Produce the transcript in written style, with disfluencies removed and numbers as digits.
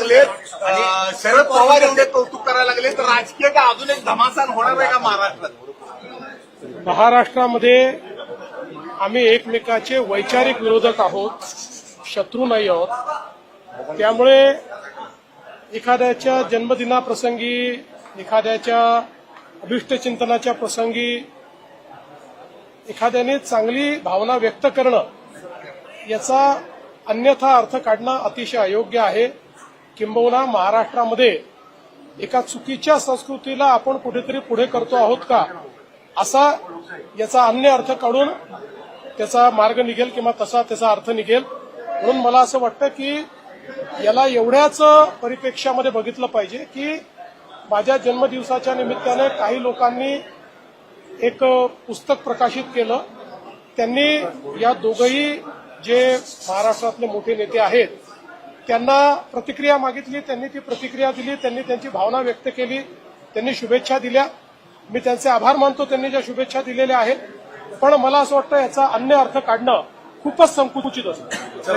लागलेत, शरद पवार एवढे कौतुक करायला लागले, तर राजकीय का अजून एक घमासान होणार आहे का महाराष्ट्रात? महाराष्ट्रामध्ये आम्ही एकमेकाचे वैचारिक विरोधक आहोत, शत्रू नाही आहोत. त्यामुळे एखाद्याच्या जन्मदिनाप्रसंगी, एखाद्याच्या अभिष्टचिंतनाच्या प्रसंगी एखाद्याने चांगली भावना व्यक्त करणं याचा अन्यथा अर्थ काढणं अतिशय अयोग्य आहे. किंबहुना महाराष्ट्रामध्ये एका चुकीच्या संस्कृतीला आपण कुठेतरी पुढे करतो आहोत का, असा याचा अन्य अर्थ काढून त्याचा मार्ग निघेल किंवा तसा त्याचा अर्थ निघेल. म्हणून मला असं वाटतं की याला एवढ्याच परिप्रेक्ष्यामध्ये बघितलं पाहिजे की माझ्या जन्मदिवसाच्या निमित्ताने काही लोकांनी एक पुस्तक प्रकाशित केलं. त्यांनी या दोघंही जे महाराष्ट्रातले मोठे नेते आहेत त्यांना प्रतिक्रिया मागितली, त्यांनी ती प्रतिक्रिया दिली, त्यांनी त्यांची भावना व्यक्त केली, त्यांनी शुभेच्छा दिल्या. मी त्यांचे आभार मानतो त्यांनी ज्या शुभेच्छा दिलेल्या आहेत. पण मला असं वाटतं याचा अन्य अर्थ काढणं खूपच संकुचित असतं.